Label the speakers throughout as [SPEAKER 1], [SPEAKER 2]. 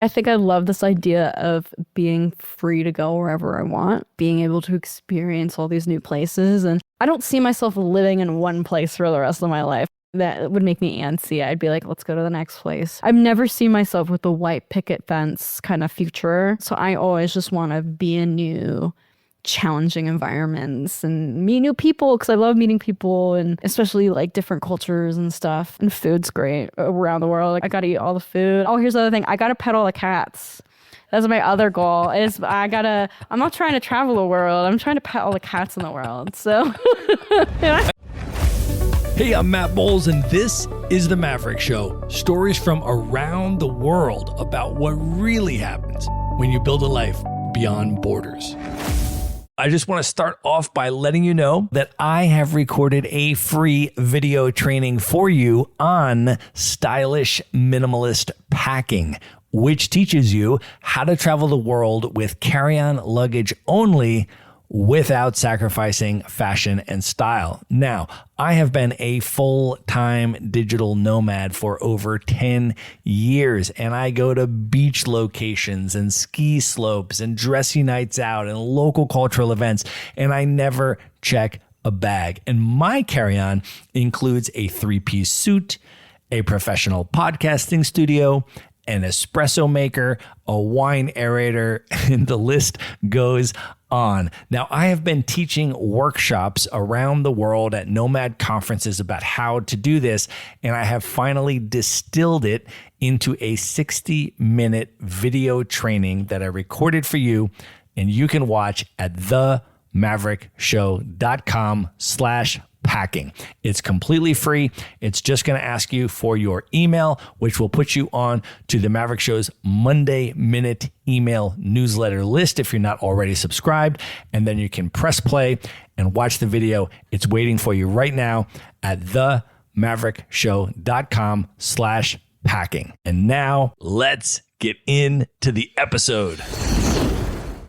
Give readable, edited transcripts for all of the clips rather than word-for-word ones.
[SPEAKER 1] I think I love this idea of being free to go wherever I want, being able to experience all these new places. And I don't see myself living in one place for the rest of my life. That would make me antsy. I'd be like, let's go to the next place. I've never seen myself with the white picket fence kind of future. So I always just want to be in new, challenging environments and meet new people, because I love meeting people, and especially like different cultures and stuff. And food's great around the world. Like, I gotta eat all the food. Oh, here's the other thing. I gotta pet all the cats. That's my other goal. I'm not trying to travel the world. I'm trying to pet all the cats in the world. So
[SPEAKER 2] Hey, I'm Matt Bowles, and this is The Maverick Show. Stories from around the world about what really happens when you build a life beyond borders. I just want to start off by letting you know that I have recorded a free video training for you on stylish minimalist packing, which teaches you how to travel the world with carry-on luggage only without sacrificing fashion and style. Now, I have been a full-time digital nomad for over 10 years, and I go to beach locations and ski slopes and dressy nights out and local cultural events, and I never check a bag. And my carry-on includes a 3-piece suit, a professional podcasting studio, an espresso maker, a wine aerator, and the list goes on. Now, I have been teaching workshops around the world at nomad conferences about how to do this, and I have finally distilled it into a 60-minute video training that I recorded for you, and you can watch at themaverickshow.com/packing. It's completely free. It's just going to ask you for your email, which will put you on to the Maverick Show's Monday Minute email newsletter list if you're not already subscribed. And then you can press play and watch the video. It's waiting for you right now at themaverickshow.com/packing. And now let's get into the episode.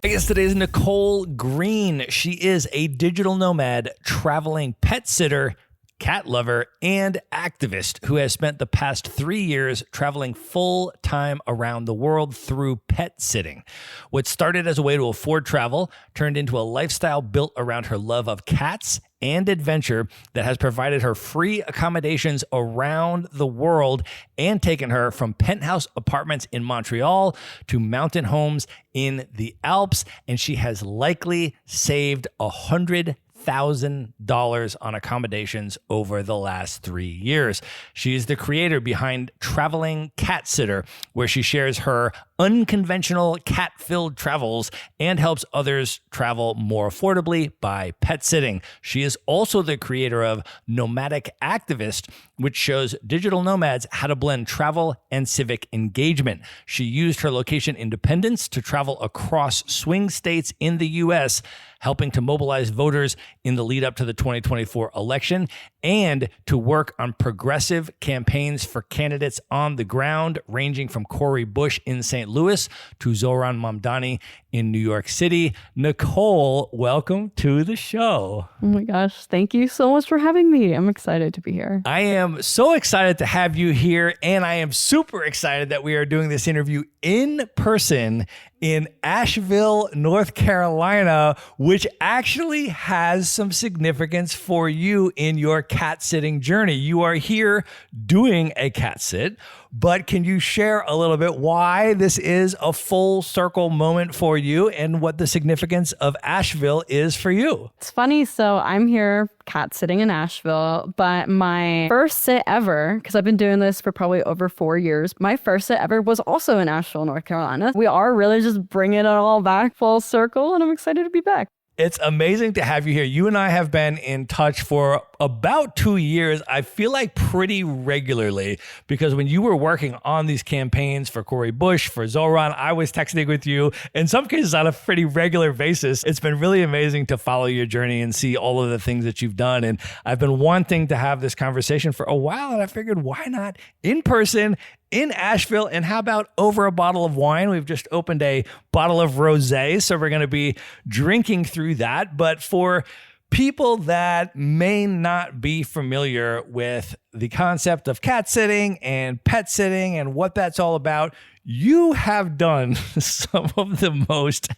[SPEAKER 2] I guess today is Nicole Green. She is a digital nomad, traveling pet sitter, cat lover, and activist who has spent the past 3 years traveling full-time around the world through pet sitting. What started as a way to afford travel turned into a lifestyle built around her love of cats and adventure that has provided her free accommodations around the world and taken her from penthouse apartments in Montreal to mountain homes in the Alps. And she has likely saved $100,000 on accommodations over the last 3 years. She is the creator behind Traveling Catsitter, where she shares her unconventional cat-filled travels and helps others travel more affordably by pet sitting. She is also the creator of Nomadic Activist, which shows digital nomads how to blend travel and civic engagement. She used her location independence to travel across swing states in the U.S., helping to mobilize voters in the lead up to the 2024 election and to work on progressive campaigns for candidates on the ground, ranging from Cori Bush in St. Louis to Zohran Mamdani in New York City. Nicole, welcome to the show.
[SPEAKER 1] oh my gosh, thank you so much for having me. I'm excited to be here.
[SPEAKER 2] I am so excited to have you here, and I am super excited that we are doing this interview in person in Asheville, North Carolina, which actually has some significance for you in your cat sitting journey. You are here doing a cat sit, but can you share a little bit why this is a full circle moment for you and what the significance of Asheville is for you?
[SPEAKER 1] It's funny. So I'm here cat sitting in Asheville, but my first sit ever, because I've been doing this for probably over 4 years, my first sit ever was also in Asheville, North Carolina. We are really just bringing it all back full circle, and I'm excited to be back.
[SPEAKER 2] It's amazing to have you here. You and I have been in touch for about 2 years, I feel like pretty regularly, because when you were working on these campaigns for Cori Bush, for Zohran, I was texting with you, in some cases on a pretty regular basis. It's been really amazing to follow your journey and see all of the things that you've done. And I've been wanting to have this conversation for a while, and I figured, why not in person in Asheville? And how about over a bottle of wine? We've just opened a bottle of rosé, so we're going to be drinking through that. But for people that may not be familiar with the concept of cat sitting and pet sitting and what that's all about, you have done some of the most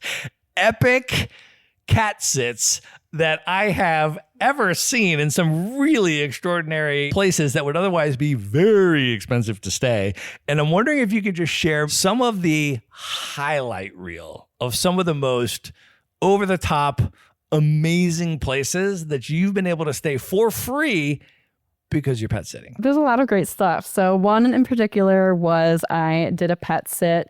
[SPEAKER 2] epic cat sits that I have ever seen in some really extraordinary places that would otherwise be very expensive to stay. And I'm wondering if you could just share some of the highlight reel of some of the most over the top, amazing places that you've been able to stay for free because you're pet sitting.
[SPEAKER 1] There's a lot of great stuff. So one in particular was I did a pet sit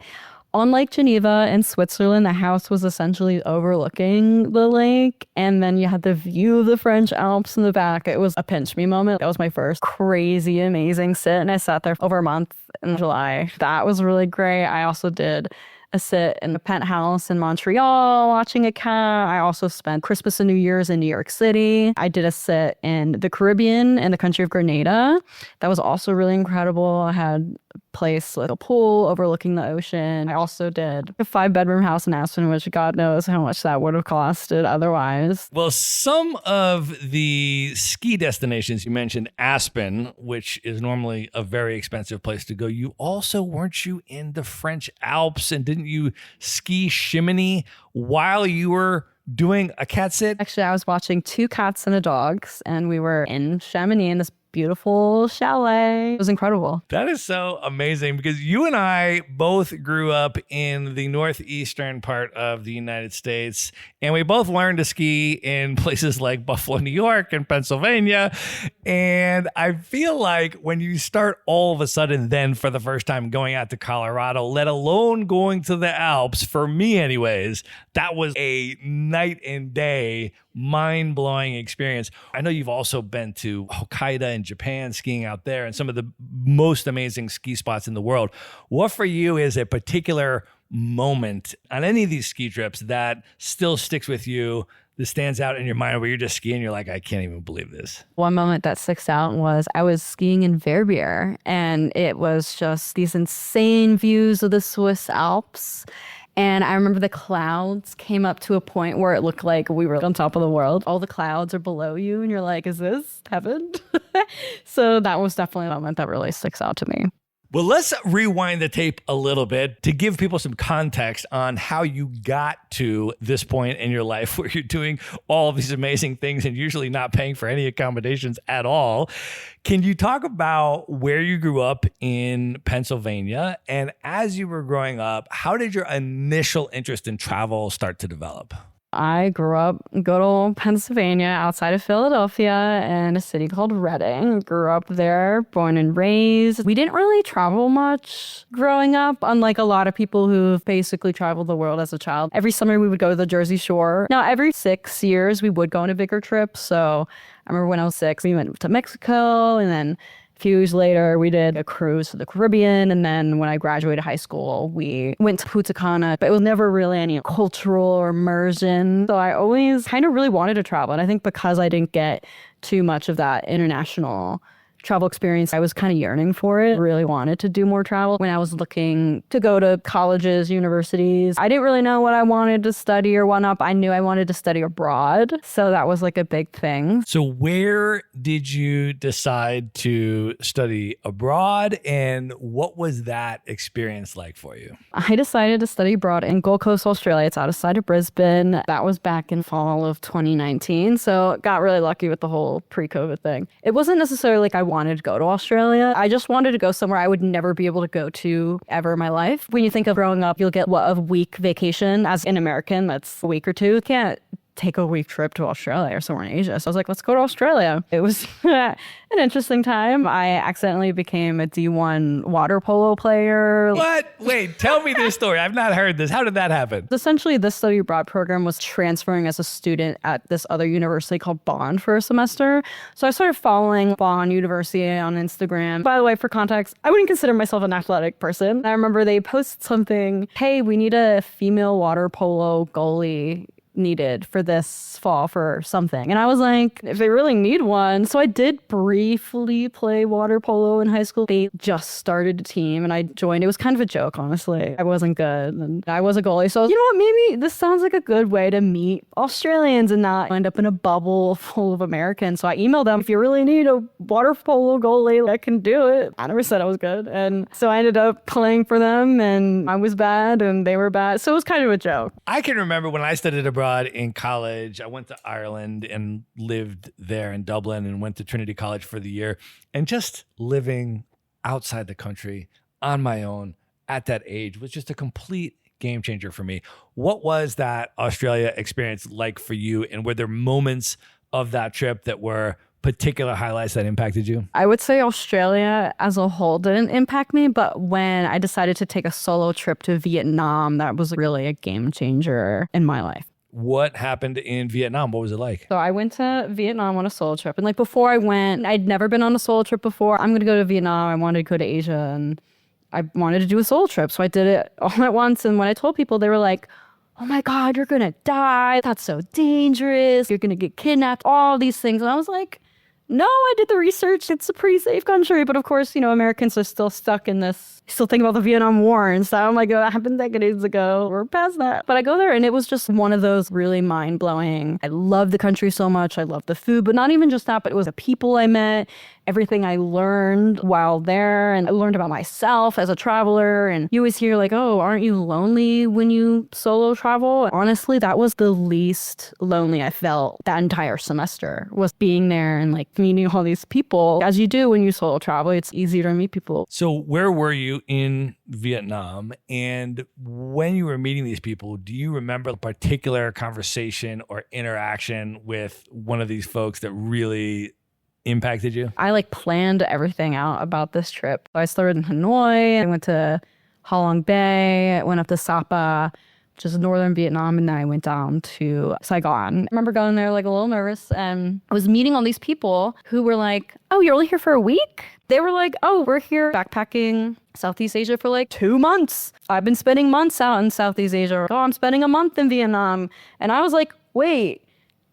[SPEAKER 1] on Lake Geneva in Switzerland. The house was essentially overlooking the lake, and then you had the view of the French Alps in the back. It was a pinch me moment. That was my first crazy, amazing sit, and I sat there over a month in July. That was really great. I also did a sit in the penthouse in Montreal watching a cat. I also spent Christmas and New Year's in New York City. I did a sit in the Caribbean in the country of Grenada. That was also really incredible. I had a place with a pool overlooking the ocean. I also did a 5-bedroom house in Aspen, which God knows how much that would have costed otherwise.
[SPEAKER 2] Well, some of the ski destinations you mentioned, Aspen, which is normally a very expensive place to go. You also, weren't you in the French Alps, and didn't you ski Chamonix while you were doing a cat sit?
[SPEAKER 1] Actually, I was watching 2 cats and a dog, and we were in Chamonix in this beautiful chalet. It was incredible.
[SPEAKER 2] That is so amazing, because you and I both grew up in the northeastern part of the United States, and we both learned to ski in places like Buffalo, New York and Pennsylvania. And I feel like when you start all of a sudden then for the first time going out to Colorado, let alone going to the Alps, for me anyways, that was a night and day mind-blowing experience. I know you've also been to Hokkaido in Japan, skiing out there, and some of the most amazing ski spots in the world. What for you is a particular moment on any of these ski trips that still sticks with you, that stands out in your mind, where you're just skiing, you're like, I can't even believe this?
[SPEAKER 1] One moment that sticks out was I was skiing in Verbier, and it was just these insane views of the Swiss Alps. And I remember the clouds came up to a point where it looked like we were on top of the world. All the clouds are below you, and you're like, is this heaven? So that was definitely a moment that really sticks out to me.
[SPEAKER 2] Well, let's rewind the tape a little bit to give people some context on how you got to this point in your life where you're doing all of these amazing things and usually not paying for any accommodations at all. Can you talk about where you grew up in Pennsylvania? And as you were growing up, how did your initial interest in travel start to develop?
[SPEAKER 1] I grew up in good old Pennsylvania outside of Philadelphia in a city called Reading. Grew up there, born and raised. We didn't really travel much growing up, unlike a lot of people who've basically traveled the world as a child. Every summer we would go to the Jersey Shore. Now, every 6 years we would go on a bigger trip. So I remember when I was 6, we went to Mexico, and then a few years later, we did a cruise to the Caribbean. And then when I graduated high school, we went to Punta Cana, but it was never really any cultural immersion. So I always kind of really wanted to travel. And I think because I didn't get too much of that international travel experience, I was kind of yearning for it. Really wanted to do more travel. When I was looking to go to colleges, universities, I didn't really know what I wanted to study or whatnot. I knew I wanted to study abroad. So that was like a big thing.
[SPEAKER 2] So where did you decide to study abroad, and what was that experience like for you?
[SPEAKER 1] I decided to study abroad in Gold Coast, Australia. It's outside of Brisbane. That was back in fall of 2019. So got really lucky with the whole pre-COVID thing. It wasn't necessarily like I wanted to go to Australia. I just wanted to go somewhere I would never be able to go to ever in my life. When you think of growing up, you'll get a week vacation. As an American, that's a week or two. You can't take a week trip to Australia or somewhere in Asia. So I was like, let's go to Australia. It was an interesting time. I accidentally became a D1 water polo player.
[SPEAKER 2] What? Wait, tell me this story. I've not heard this. How did that happen?
[SPEAKER 1] Essentially, this study abroad program was transferring as a student at this other university called Bond for a semester. So I started following Bond University on Instagram. By the way, for context, I wouldn't consider myself an athletic person. I remember they posted something, hey, we need a female water polo goalie. needed for this fall for something. And I was like, if they really need one. So I did briefly play water polo in high school. They just started a team and I joined. It was kind of a joke, honestly. I wasn't good and I was a goalie. So you know what, maybe this sounds like a good way to meet Australians and not end up in a bubble full of Americans. So I emailed them, if you really need a water polo goalie, I can do it. I never said I was good. And so I ended up playing for them and I was bad and they were bad. So it was kind of a joke.
[SPEAKER 2] I can remember when I studied abroad in college, I went to Ireland and lived there in Dublin and went to Trinity College for the year. And just living outside the country on my own at that age was just a complete game changer for me. What was that Australia experience like for you? And were there moments of that trip that were particular highlights that impacted you?
[SPEAKER 1] I would say Australia as a whole didn't impact me, but when I decided to take a solo trip to Vietnam, that was really a game changer in my life.
[SPEAKER 2] What happened in Vietnam? What was it like?
[SPEAKER 1] So I went to Vietnam on a solo trip. And like before I went, I'd never been on a solo trip before. I'm going to go to Vietnam. I wanted to go to Asia and I wanted to do a solo trip. So I did it all at once. And when I told people, they were like, oh my God, you're going to die. That's so dangerous. You're going to get kidnapped, all these things. And I was like, no, I did the research. It's a pretty safe country. But of course, you know, Americans are still stuck in this, still thinking about the Vietnam War and stuff. I'm like, oh, that happened decades ago. We're past that. But I go there and it was just one of those really mind-blowing. I love the country so much. I love the food, but not even just that, but it was the people I met, everything I learned while there. And I learned about myself as a traveler. And you always hear like, oh, aren't you lonely when you solo travel? Honestly, that was the least lonely I felt that entire semester, was being there and like meeting all these people. As you do when you solo travel, it's easier to meet people.
[SPEAKER 2] So where were you in Vietnam? And when you were meeting these people, do you remember a particular conversation or interaction with one of these folks that really impacted you?
[SPEAKER 1] I like planned everything out about this trip. I started in Hanoi. I went to Ha Long Bay. I went up to Sapa, which is northern Vietnam, and then I went down to Saigon. I remember going there like a little nervous, and I was meeting all these people who were like, oh, you're only here for a week? They were like, oh, we're here backpacking Southeast Asia for like 2 months. I've been spending months out in Southeast Asia. Oh, I'm spending a month in Vietnam. And I was like, wait,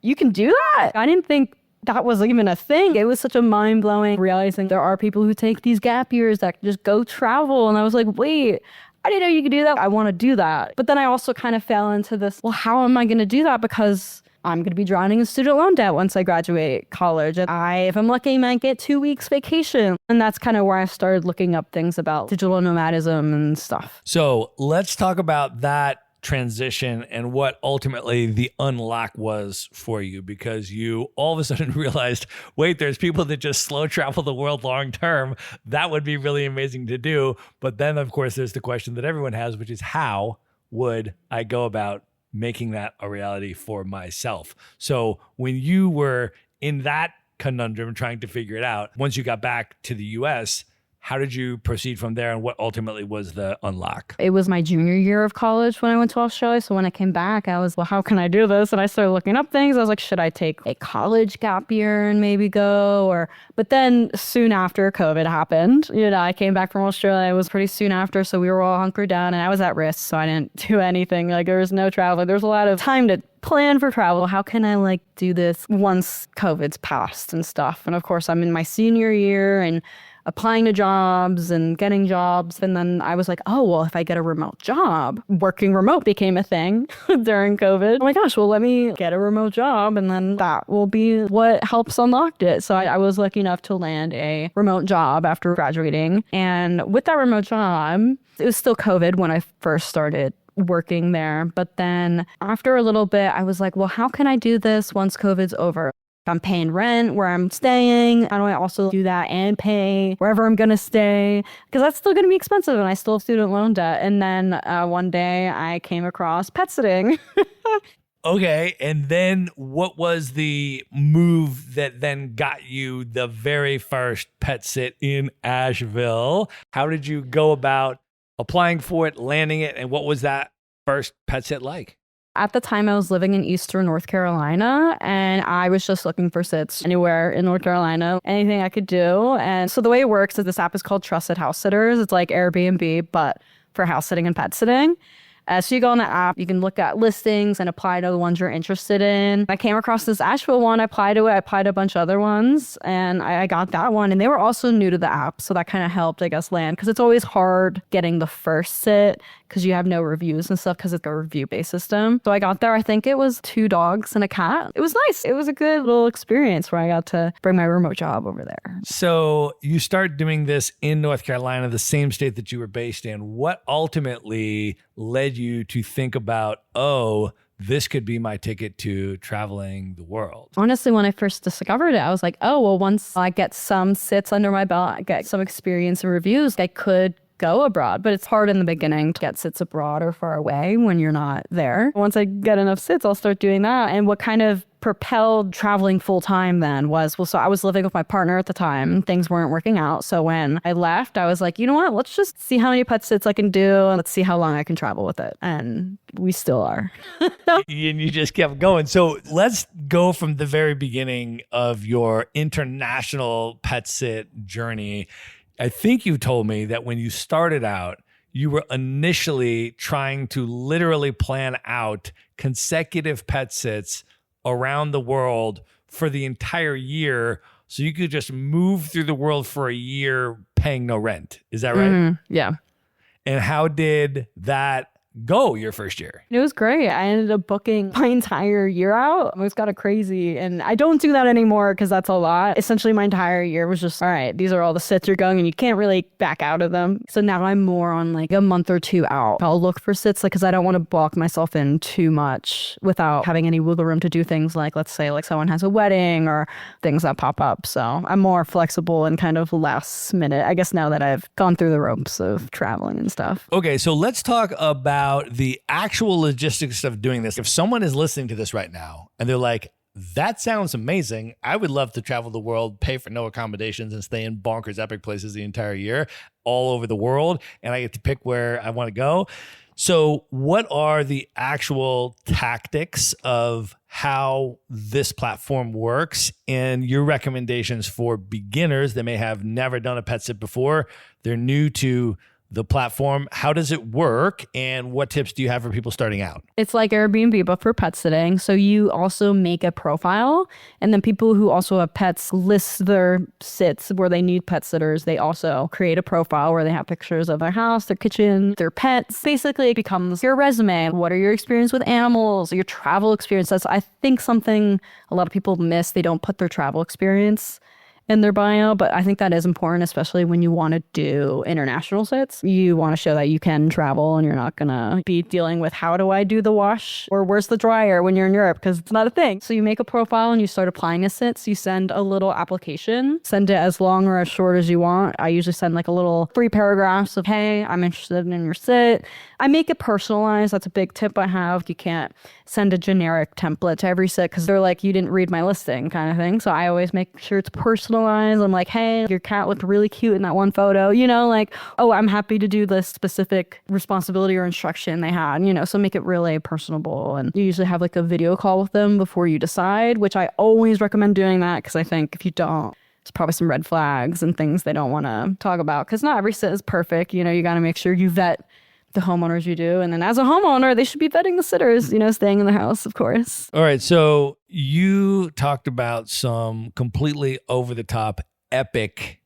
[SPEAKER 1] you can do that? I didn't think that was even a thing. It was such a mind-blowing realizing there are people who take these gap years that just go travel. And I was like, wait, I didn't know you could do that. I want to do that. But then I also kind of fell into this, well, how am I going to do that? Because I'm going to be drowning in student loan debt once I graduate college. And if I'm lucky, I might get 2 weeks vacation. And that's kind of where I started looking up things about digital nomadism and stuff.
[SPEAKER 2] So let's talk about that transition and what ultimately the unlock was for you, because you all of a sudden realized, wait, there's people that just slow travel the world long term. That would be really amazing to do. But then, of course, there's the question that everyone has, which is how would I go about making that a reality for myself? So when you were in that conundrum trying to figure it out, once you got back to the US, how did you proceed from there, and what ultimately was the unlock?
[SPEAKER 1] It was my junior year of college when I went to Australia. So when I came back, I was, well, how can I do this? And I started looking up things. I was like, should I take a college gap year and maybe go? But then soon after COVID happened, you know, I came back from Australia. It was pretty soon after. So we were all hunkered down and I was at risk. So I didn't do anything. Like there was no travel. There was a lot of time to plan for travel. How can I like do this once COVID's passed and stuff? And of course, I'm in my senior year and applying to jobs and getting jobs. And then I was like, oh, well, if I get a remote job, working remote became a thing during COVID. Oh my gosh, well, let me get a remote job. And then that will be what helps unlock it. So I was lucky enough to land a remote job after graduating. And with that remote job, it was still COVID when I first started working there. But then after a little bit, I was like, well, how can I do this once COVID's over? I'm paying rent where I'm staying. How do I also do that and pay wherever I'm going to stay? Because that's still going to be expensive and I still have student loan debt. And then one day I came across pet sitting.
[SPEAKER 2] Okay. And then what was the move that then got you the very first pet sit in Asheville? How did you go about applying for it, landing it, and what was that first pet sit like?
[SPEAKER 1] At the time, I was living in Eastern North Carolina, and I was just looking for sits anywhere in North Carolina, anything I could do. And so the way it works is this app is called Trusted House Sitters. It's like Airbnb, but for house sitting and pet sitting. So you go on the app, you can look at listings and apply to the ones you're interested in. I came across this Asheville one, I applied to it, I applied to a bunch of other ones, and I got that one. And they were also new to the app, so that kind of helped, I guess, land. Because it's always hard getting the first sit because you have no reviews and stuff because it's a review-based system. So I got there, I think it was 2 dogs and a cat. It was nice. It was a good little experience where I got to bring my remote job over there.
[SPEAKER 2] So you start doing this in North Carolina, the same state that you were based in. What ultimately led you to think about, oh, this could be my ticket to traveling the world?
[SPEAKER 1] Honestly, when I first discovered it, I was like, oh, well, once I get some sits under my belt, I get some experience and reviews, I could go abroad. But it's hard in the beginning to get sits abroad or far away when you're not there. Once I get enough sits, I'll start doing that. And what kind of propelled traveling full time then was, so I was living with my partner at the time. Things weren't working out. So when I left, I was like, you know what? Let's just see how many pet sits I can do and let's see how long I can travel with it. And we still are.
[SPEAKER 2] And you just kept going. So let's go from the very beginning of your international pet sit journey. I think you told me that when you started out, you were initially trying to literally plan out consecutive pet sits around the world for the entire year so you could just move through the world for a year paying no rent. Is that right?
[SPEAKER 1] Mm-hmm. Yeah.
[SPEAKER 2] And how did that go your first year?
[SPEAKER 1] It was great. I ended up booking my entire year out. It was kind of crazy. And I don't do that anymore because that's a lot. Essentially, my entire year was just, all right, these are all the sits you're going and you can't really back out of them. So now I'm more on like a month or 2 out. I'll look for sits because I don't want to block myself in too much without having any wiggle room to do things like, let's say, like someone has a wedding or things that pop up. So I'm more flexible and kind of last minute, I guess, now that I've gone through the ropes of traveling and stuff.
[SPEAKER 2] Okay, so let's talk about the actual logistics of doing this. If someone is listening to this right now and they're like, that sounds amazing, I would love to travel the world, pay for no accommodations and stay in bonkers epic places the entire year all over the world, and I get to pick where I want to go. So what are the actual tactics of how this platform works and your recommendations for beginners that may have never done a pet sit before? They're new to the platform. How does it work? And what tips do you have for people starting out?
[SPEAKER 1] It's like Airbnb, but for pet sitting. So you also make a profile, and then people who also have pets list their sits where they need pet sitters. They also create a profile where they have pictures of their house, their kitchen, their pets. Basically, it becomes your resume. What are your experience with animals, your travel experience? That's, I think, something a lot of people miss. They don't put their travel experience in their bio, but I think that is important, especially when you want to do international sits. You want to show that you can travel and you're not going to be dealing with how do I do the wash or where's the dryer when you're in Europe, because it's not a thing. So you make a profile and you start applying to sits. You send a little application, send it as long or as short as you want. I usually send like a little 3 paragraphs of, hey, I'm interested in your sit. I make it personalized. That's a big tip I have. You can't send a generic template to every sit because they're like, you didn't read my listing kind of thing. So I always make sure it's personalized. I'm like, hey, your cat looked really cute in that one photo, you know, like, oh, I'm happy to do this specific responsibility or instruction they had, you know, so make it really personable. And you usually have like a video call with them before you decide, which I always recommend doing that because I think if you don't, there's probably some red flags and things they don't want to talk about because not every sit is perfect. You know, you got to make sure you vet the homeowners you do. And then as a homeowner, they should be vetting the sitters, you know, staying in the house, of course.
[SPEAKER 2] All right. So you talked about some completely over the top epic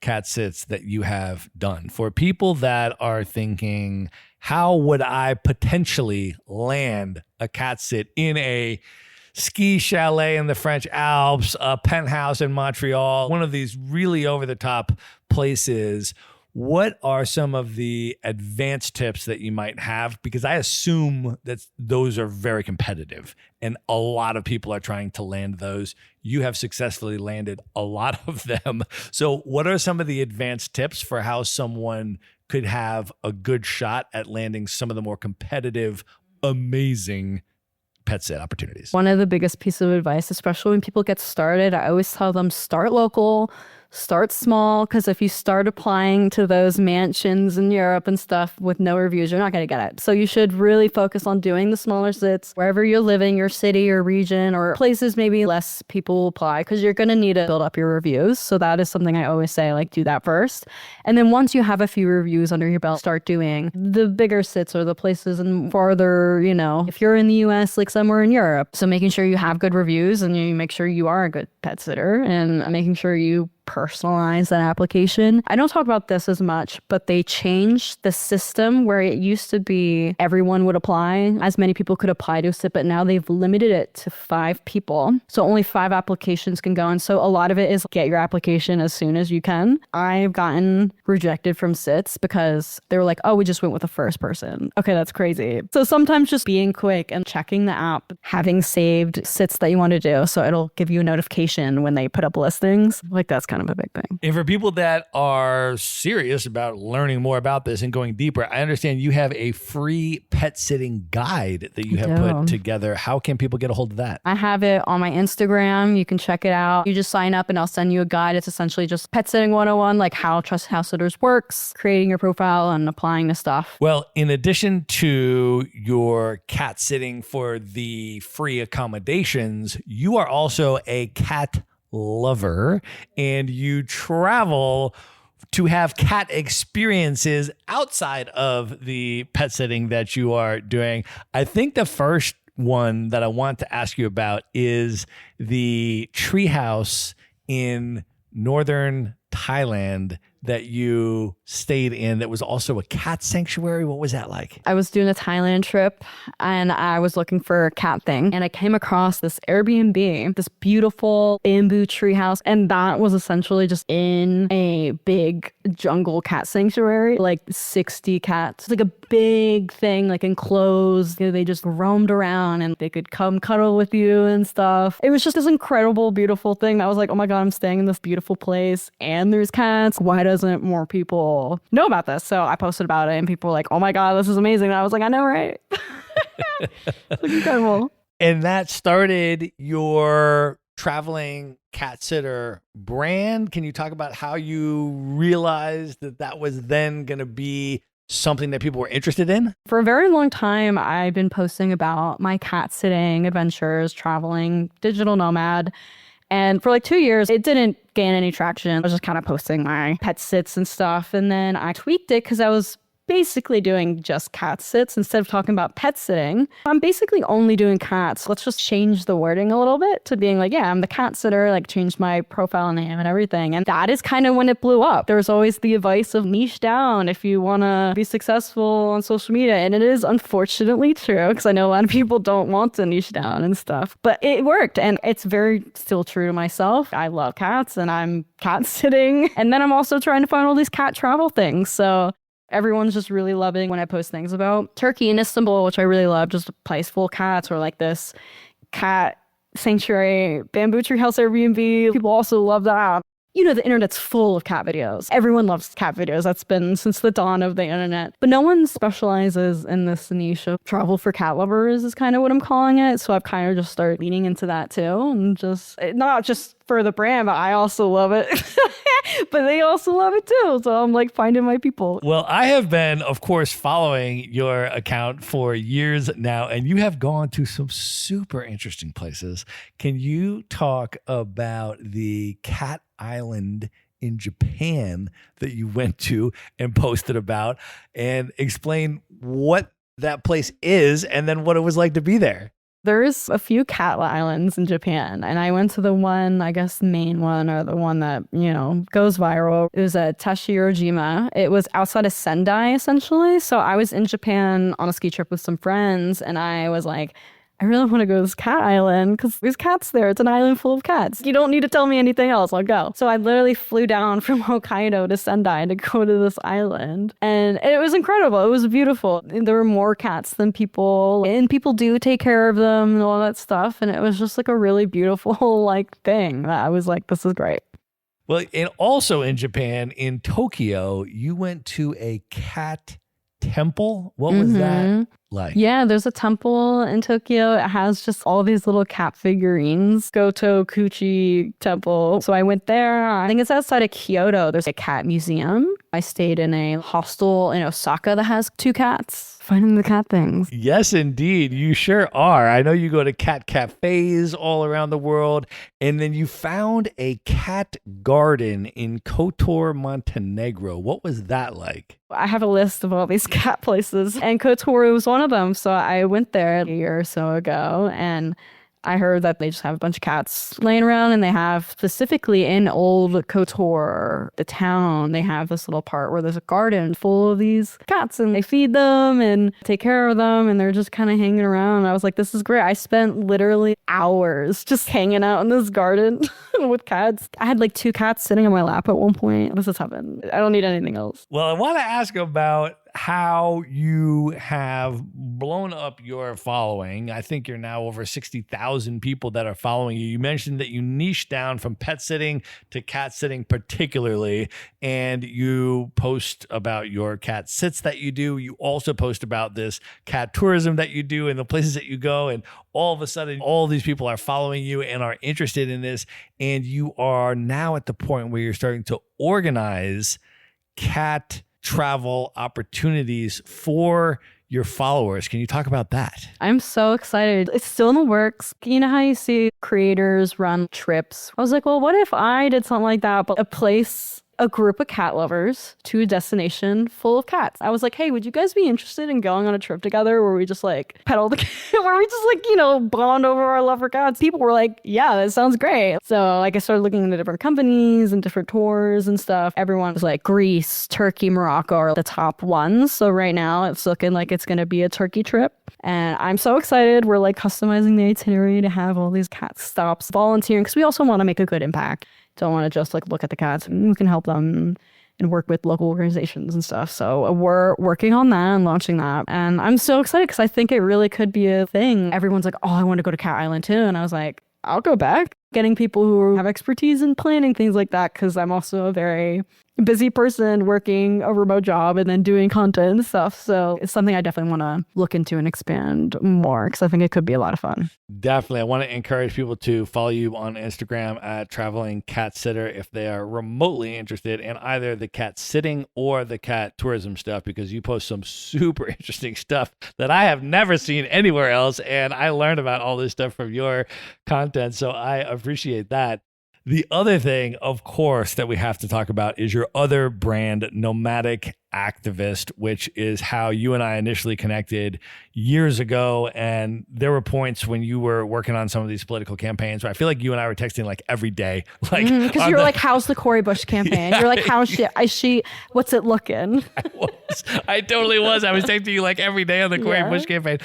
[SPEAKER 2] cat sits that you have done. For people that are thinking, how would I potentially land a cat sit in a ski chalet in the French Alps, a penthouse in Montreal, one of these really over the top places? What are some of the advanced tips that you might have? Because I assume that those are very competitive and a lot of people are trying to land those. You have successfully landed a lot of them. So what are some of the advanced tips for how someone could have a good shot at landing some of the more competitive, amazing pet sit opportunities?
[SPEAKER 1] One of the biggest pieces of advice, especially when people get started, I always tell them start local, Start small, because if you start applying to those mansions in Europe and stuff with no reviews, you're not going to get it. So you should really focus on doing the smaller sits wherever you're living, your city or region, or places maybe less people will apply, because you're going to need to build up your reviews. So that is something I always say, like, do that first. And then once you have a few reviews under your belt, start doing the bigger sits or the places and farther, you know, if you're in the US, like somewhere in Europe. So making sure you have good reviews and you make sure you are a good pet sitter and making sure you personalize that application. I don't talk about this as much, but they changed the system where it used to be everyone would apply, as many people could apply to a sit, but now they've limited it to 5 people. So only 5 applications can go. And so a lot of it is get your application as soon as you can. I've gotten rejected from sits because they were like, oh, we just went with the first person. Okay, that's crazy. So sometimes just being quick and checking the app, having saved sits that you want to do, so it'll give you a notification when they put up listings. Like, that's kind of a big thing.
[SPEAKER 2] And for people that are serious about learning more about this and going deeper, I understand you have a free pet sitting guide that you have put together. How can people get a hold of that?
[SPEAKER 1] I have it on my Instagram. You can check it out. You just sign up and I'll send you a guide. It's essentially just pet sitting 101, like how Trusted House Sitters works, creating your profile and applying the stuff.
[SPEAKER 2] Well, in addition to your cat sitting for the free accommodations, you are also a cat lover and you travel to have cat experiences outside of the pet sitting that you are doing. I think the first one that I want to ask you about is the treehouse in northern Thailand that you stayed in that was also a cat sanctuary. What was that like?
[SPEAKER 1] I was doing a Thailand trip and I was looking for a cat thing, and I came across this Airbnb, this beautiful bamboo treehouse, and that was essentially just in a big jungle cat sanctuary, like 60 cats. It's like a big thing, like enclosed. You know, they just roamed around and they could come cuddle with you and stuff. It was just this incredible, beautiful thing. I was like, oh my God, I'm staying in this beautiful place and there's cats. Why doesn't more people know about this? So I posted about it and people were like, oh my God, this is amazing. And I was like, I know, right? It's incredible.
[SPEAKER 2] And that started your Traveling Catsitter brand. Can you talk about how you realized that that was then going to be something that people were interested in?
[SPEAKER 1] For a very long time, I've been posting about my cat sitting adventures, traveling, digital nomad. And for like 2 years, it didn't gain any traction. I was just kind of posting my pet sits and stuff. And then I tweaked it because I was basically doing just cat sits instead of talking about pet sitting. I'm basically only doing cats. Let's just change the wording a little bit to being like, yeah, I'm the cat sitter, like changed my profile name and everything. And that is kind of when it blew up. There was always the advice of niche down if you want to be successful on social media. And it is unfortunately true because I know a lot of people don't want to niche down and stuff, but it worked. And it's very still true to myself. I love cats and I'm cat sitting. And then I'm also trying to find all these cat travel things. So everyone's just really loving when I post things about Turkey and Istanbul, which I really love, just a place full of cats, or like this cat sanctuary, bamboo treehouse Airbnb. People also love that. You know, the internet's full of cat videos. Everyone loves cat videos. That's been since the dawn of the internet. But no one specializes in this niche of travel for cat lovers is kind of what I'm calling it. So I've kind of just started leaning into that too. And just, not just for the brand, but I also love it. But they also love it too. So I'm like finding my people.
[SPEAKER 2] Well, I have been, of course, following your account for years now, and you have gone to some super interesting places. Can you talk about the cat island in Japan that you went to and posted about, and explain what that place is and then what it was like to be there?
[SPEAKER 1] There's a few cat islands in Japan, and I went to the one, I guess main one, or the one that, you know, goes viral. It was at Tashirojima. It was outside of Sendai, essentially. So I was in Japan on a ski trip with some friends, and I was like, I really want to go to this cat island because there's cats there. It's an island full of cats. You don't need to tell me anything else. I'll go. So I literally flew down from Hokkaido to Sendai to go to this island. And it was incredible. It was beautiful. There were more cats than people. And people do take care of them and all that stuff. And it was just like a really beautiful like thing that I was like, this is great.
[SPEAKER 2] Well, and also in Japan, in Tokyo, you went to a cat temple. What was that like?
[SPEAKER 1] Yeah, there's a temple in Tokyo. It has just all these little cat figurines. Goto Kuchi Temple. So I went there. I think it's outside of Kyoto. There's a cat museum. I stayed in a hostel in Osaka that has 2 cats. Finding the cat things.
[SPEAKER 2] Yes, indeed. You sure are. I know you go to cat cafes all around the world. And then you found a cat garden in Kotor, Montenegro. What was that like?
[SPEAKER 1] I have a list of all these cat places, and Kotor was one of them. So I went there a year or so ago, and I heard that they just have a bunch of cats laying around, and they have specifically in old Kotor, the town, they have this little part where there's a garden full of these cats, and they feed them and take care of them, and they're just kind of hanging around. I was like, this is great. I spent literally hours just hanging out in this garden with cats. I had like 2 cats sitting on my lap at one point. This is heaven. I don't need anything else.
[SPEAKER 2] Well, I want to ask about how you have blown up your following. I think you're now over 60,000 people that are following you. You mentioned that you niched down from pet sitting to cat sitting particularly, and you post about your cat sits that you do. You also post about this cat tourism that you do and the places that you go, and all of a sudden, all these people are following you and are interested in this, and you are now at the point where you're starting to organize cat travel opportunities for your followers. Can you talk about that?
[SPEAKER 1] I'm so excited. It's still in the works. You know how you see creators run trips? I was like, well, what if I did something like that, but a group of cat lovers to a destination full of cats. I was like, hey, would you guys be interested in going on a trip together where we just like pet all the cats, where we just like, bond over our love for cats? People were like, yeah, that sounds great. So like I started looking into different companies and different tours and stuff. Everyone was like Greece, Turkey, Morocco are the top ones. So right now it's looking like it's going to be a Turkey trip. And I'm so excited. We're like customizing the itinerary to have all these cat stops, volunteering, because we also want to make a good impact. Don't want to just like look at the cats. We can help them and work with local organizations and stuff. So we're working on that and launching that. And I'm so excited because I think it really could be a thing. Everyone's like, oh, I want to go to Cat Island too. And I was like, I'll go back. Getting people who have expertise in planning things like that, because I'm also a very busy person working a remote job and then doing content and stuff. So it's something I definitely want to look into and expand more, because I think it could be a lot of fun.
[SPEAKER 2] Definitely. I want to encourage people to follow you on Instagram at Traveling Catsitter if they are remotely interested in either the cat sitting or the cat tourism stuff, because you post some super interesting stuff that I have never seen anywhere else. And I learned about all this stuff from your content. So I appreciate that. The other thing, of course, that we have to talk about is your other brand, Nomadic Activist, which is how you and I initially connected years ago. And there were points when you were working on some of these political campaigns where I feel like you and I were texting like every day. Like,
[SPEAKER 1] because you were like, how's the Cori Bush campaign? Yeah, you're like, how's she, what's it looking?
[SPEAKER 2] I totally was. I was texting you like every day on the Cori Bush campaign.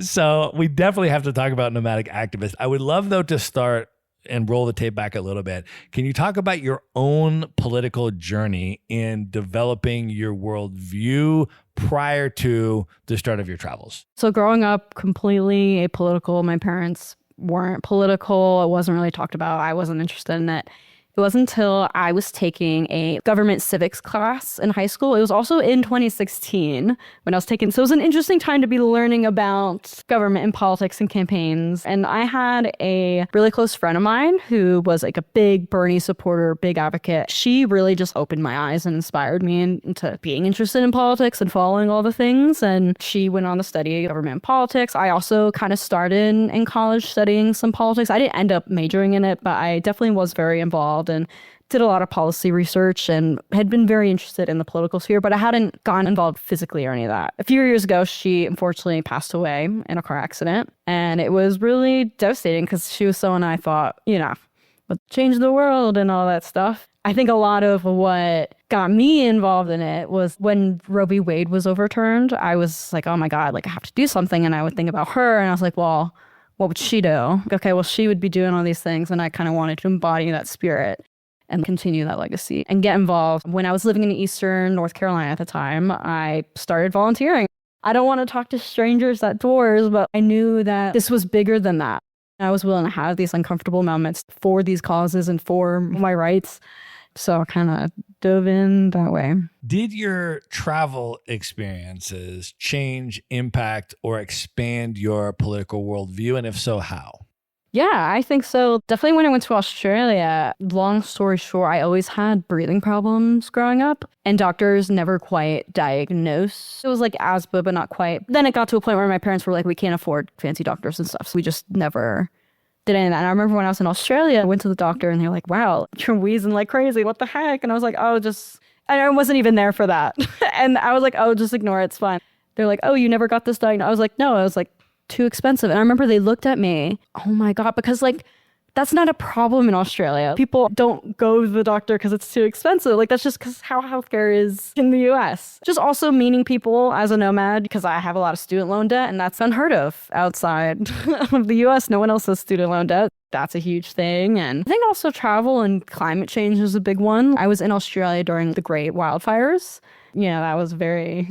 [SPEAKER 2] So we definitely have to talk about Nomadic Activist. I would love, though, to start and roll the tape back a little bit. Can you talk about your own political journey in developing your worldview prior to the start of your travels?
[SPEAKER 1] So growing up completely apolitical, my parents weren't political. It wasn't really talked about. I wasn't interested in it. It wasn't until I was taking a government civics class in high school. It was also in 2016 when I was taking, so it was an interesting time to be learning about government and politics and campaigns. And I had a really close friend of mine who was like a big Bernie supporter, big advocate. She really just opened my eyes and inspired me into being interested in politics and following all the things. And she went on to study government and politics. I also kind of started in college studying some politics. I didn't end up majoring in it, but I definitely was very involved and did a lot of policy research and had been very interested in the political sphere, but I hadn't gotten involved physically or any of that. A few years ago, she unfortunately passed away in a car accident, and it was really devastating because she was someone I thought, would change the world and all that stuff. I think a lot of what got me involved in it was when Roe v. Wade was overturned. I was like, oh my God, like I have to do something. And I would think about her and I was like, well, what would she do? Okay, well, she would be doing all these things. And I kind of wanted to embody that spirit and continue that legacy and get involved. When I was living in Eastern North Carolina at the time, I started volunteering. I don't want to talk to strangers at doors, but I knew that this was bigger than that. I was willing to have these uncomfortable moments for these causes and for my rights So I kind of dove in that way.
[SPEAKER 2] Did your travel experiences change, impact, or expand your political worldview? And if so, how?
[SPEAKER 1] Yeah, I think so. Definitely when I went to Australia, long story short, I always had breathing problems growing up and doctors never quite diagnosed. It was like asthma, but not quite. Then it got to a point where my parents were like, we can't afford fancy doctors and stuff. So we just never did any of that. And I remember when I was in Australia, I went to the doctor and they were like, wow, you're wheezing like crazy. What the heck? And I was like, oh, and I wasn't even there for that. And I was like, oh, just ignore it. It's fine. They're like, oh, you never got this diagnosed. I was like, no. I was like, too expensive. And I remember they looked at me, oh my God, because like, that's not a problem in Australia. People don't go to the doctor because it's too expensive. Like that's just because how healthcare is in the US. Just also meeting people as a nomad because I have a lot of student loan debt and that's unheard of outside of the US. No one else has student loan debt. That's a huge thing. And I think also travel and climate change is a big one. I was in Australia during the great wildfires. Yeah, that was very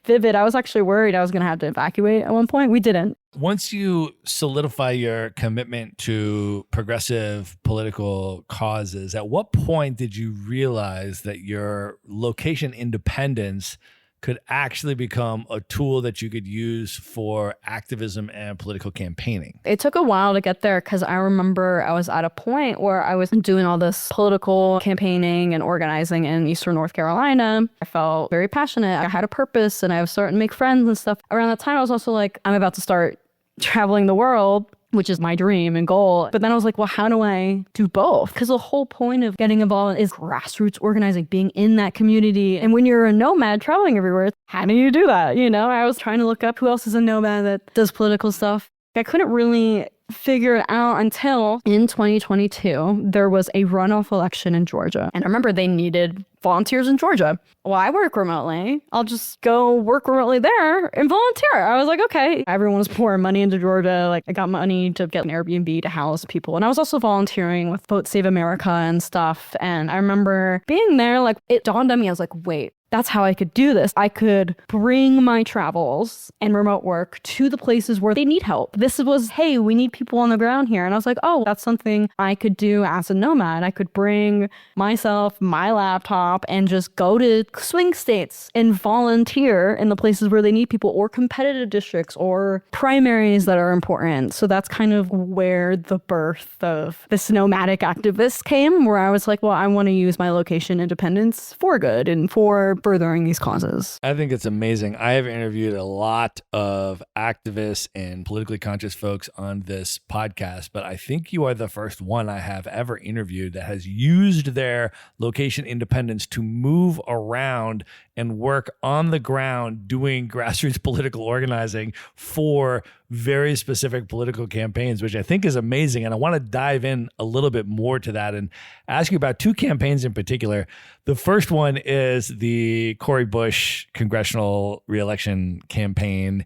[SPEAKER 1] vivid. I was actually worried I was going to have to evacuate at one point. We didn't.
[SPEAKER 2] Once you solidify your commitment to progressive political causes, at what point did you realize that your location independence could actually become a tool that you could use for activism and political campaigning?
[SPEAKER 1] It took a while to get there because I remember I was at a point where I was doing all this political campaigning and organizing in Eastern North Carolina. I felt very passionate. I had a purpose and I was starting to make friends and stuff. Around that time, I was also like, I'm about to start traveling the world, which is my dream and goal. But then I was like, well, how do I do both? Because the whole point of getting involved is grassroots organizing, being in that community. And when you're a nomad traveling everywhere, how do you do that? You know, I was trying to look up who else is a nomad that does political stuff. I couldn't really figure it out until in 2022, there was a runoff election in Georgia. And I remember they needed volunteers in Georgia. Well, I work remotely. I'll just go work remotely there and volunteer. I was like, okay. Everyone was pouring money into Georgia. Like I got money to get an Airbnb to house people. And I was also volunteering with Vote Save America and stuff. And I remember being there, like it dawned on me. I was like, wait, that's how I could do this. I could bring my travels and remote work to the places where they need help. This was, hey, we need people on the ground here. And I was like, oh, that's something I could do as a nomad. I could bring myself, my laptop, and just go to swing states and volunteer in the places where they need people, or competitive districts or primaries that are important. So that's kind of where the birth of this Nomadic Activist came, where I was like, well, I want to use my location independence for good and for furthering these causes.
[SPEAKER 2] I think it's amazing. I have interviewed a lot of activists and politically conscious folks on this podcast, but I think you are the first one I have ever interviewed that has used their location independence to move around and work on the ground doing grassroots political organizing for very specific political campaigns, which I think is amazing. And I want to dive in a little bit more to that and ask you about two campaigns in particular. The first one is the Cori Bush congressional reelection campaign.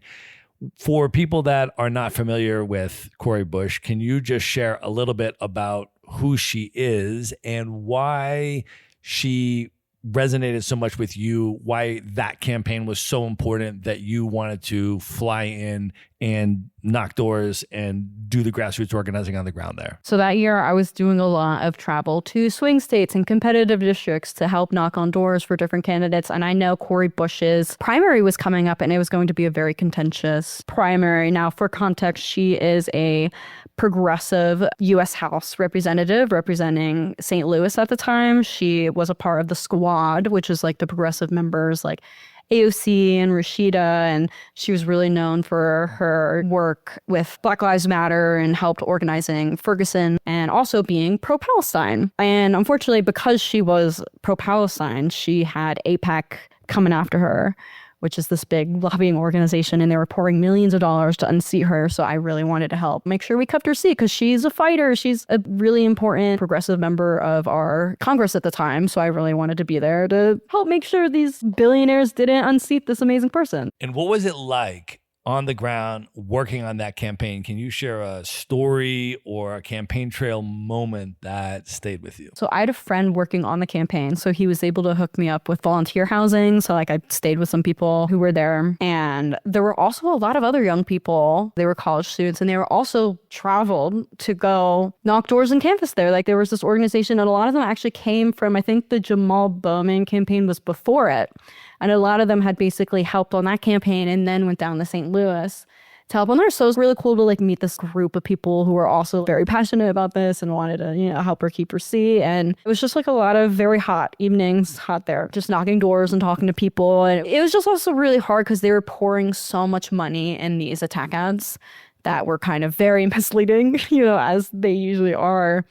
[SPEAKER 2] For people that are not familiar with Cori Bush, can you just share a little bit about who she is and why she resonated so much with you, why that campaign was so important that you wanted to fly in and knock doors and do the grassroots organizing on the ground there?
[SPEAKER 1] So that year I was doing a lot of travel to swing states and competitive districts to help knock on doors for different candidates. And I know Cori Bush's primary was coming up and it was going to be a very contentious primary. Now, for context, she is a progressive U.S. House representative representing St. Louis at the time. She was a part of the Squad, which is like the progressive members like AOC and Rashida, and she was really known for her work with Black Lives Matter and helped organizing Ferguson and also being pro-Palestine. And unfortunately, because she was pro-Palestine, she had AIPAC coming after her, which is this big lobbying organization, and they were pouring millions of dollars to unseat her. So I really wanted to help make sure we kept her seat because she's a fighter. She's a really important progressive member of our Congress at the time. So I really wanted to be there to help make sure these billionaires didn't unseat this amazing person.
[SPEAKER 2] And what was it like on the ground working on that campaign, can you share a story or a campaign trail moment that stayed with you?
[SPEAKER 1] So I had a friend working on the campaign, so he was able to hook me up with volunteer housing. So like I stayed with some people who were there, and there were also a lot of other young people. They were college students, and they were also traveled to go knock doors and canvass there. Like there was this organization, and a lot of them actually came from, I think the Jamal Bowman campaign was before it. And a lot of them had basically helped on that campaign and then went down to St. Louis to help on theirs. So it was really cool to like meet this group of people who were also very passionate about this and wanted to, help her keep her seat. And it was just like a lot of very hot evenings, hot there, just knocking doors and talking to people. And it was just also really hard because they were pouring so much money in these attack ads that were kind of very misleading, as they usually are.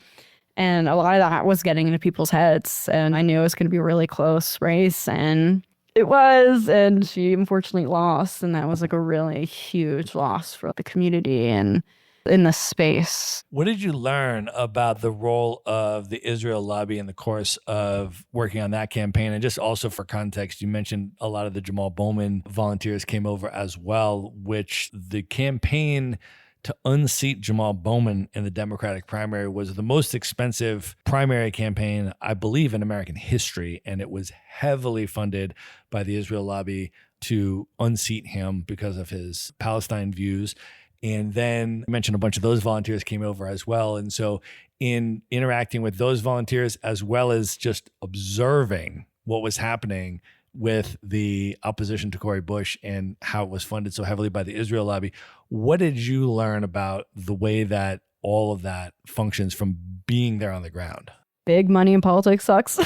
[SPEAKER 1] And a lot of that was getting into people's heads. And I knew it was going to be a really close race. And it was, and she unfortunately lost, and that was like a really huge loss for the community and in the space.
[SPEAKER 2] What did you learn about the role of the Israel lobby in the course of working on that campaign? And just also for context, you mentioned a lot of the Jamal Bowman volunteers came over as well, which the campaign to unseat Jamal Bowman in the Democratic primary was the most expensive primary campaign, I believe, in American history. And it was heavily funded by the Israel lobby to unseat him because of his Palestine views. And then I mentioned a bunch of those volunteers came over as well. And so in interacting with those volunteers, as well as just observing what was happening with the opposition to Cori Bush and how it was funded so heavily by the Israel lobby, what did you learn about the way that all of that functions from being there on the ground?
[SPEAKER 1] Big money in politics sucks.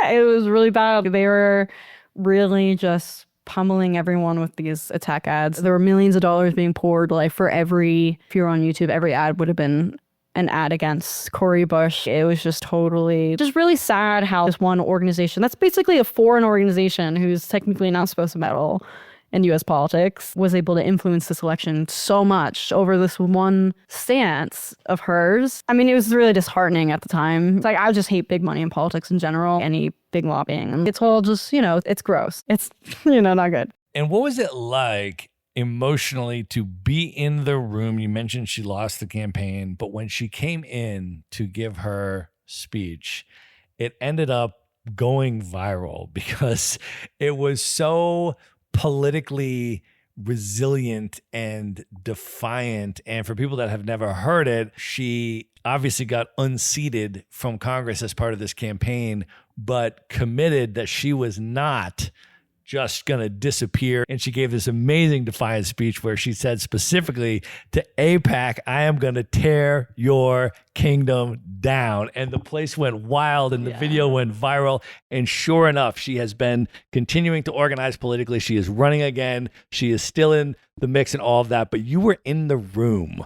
[SPEAKER 1] It was really bad. They were really just pummeling everyone with these attack ads. There were millions of dollars being poured, like for if you're on YouTube, every ad would have been an ad against Cori Bush. It was just really sad how this one organization, that's basically a foreign organization who's technically not supposed to meddle in U.S. politics, was able to influence this election so much over this one stance of hers. I mean, it was really disheartening at the time. It's like, I just hate big money in politics in general, any big lobbying. It's all just, it's gross. It's, not good.
[SPEAKER 2] And what was it like emotionally to be in the room? You mentioned she lost the campaign, but when she came in to give her speech, it ended up going viral because it was so politically resilient and defiant. And for people that have never heard it, she obviously got unseated from Congress as part of this campaign, but committed that she was not just going to disappear. And she gave this amazing defiant speech where she said specifically to AIPAC, I am going to tear your kingdom down. And the place went wild and the video went viral. And sure enough, she has been continuing to organize politically. She is running again. She is still in the mix and all of that. But you were in the room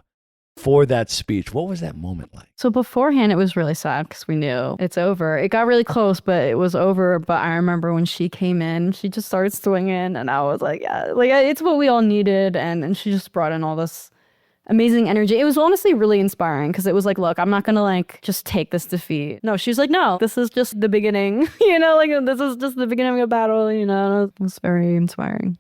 [SPEAKER 2] for that speech. What was that moment like? So
[SPEAKER 1] beforehand, it was really sad because we knew it's over. It got really close, but it was over. But I remember when she came in, she just started swinging, and I was like, yeah, like it's what we all needed. And she just brought in all this amazing energy. It was honestly really inspiring because it was like, look, I'm not going to just take this defeat. No, she was like, no, this is just the beginning, this is just the beginning of a battle, It was very inspiring.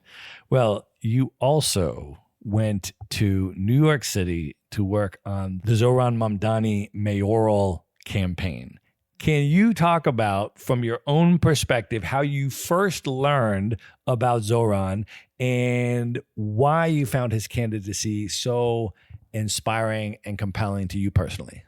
[SPEAKER 2] Well, you also went to New York City to work on the Zohran Mamdani mayoral campaign. Can you talk about, from your own perspective, how you first learned about Zohran and why you found his candidacy so inspiring and compelling to you personally?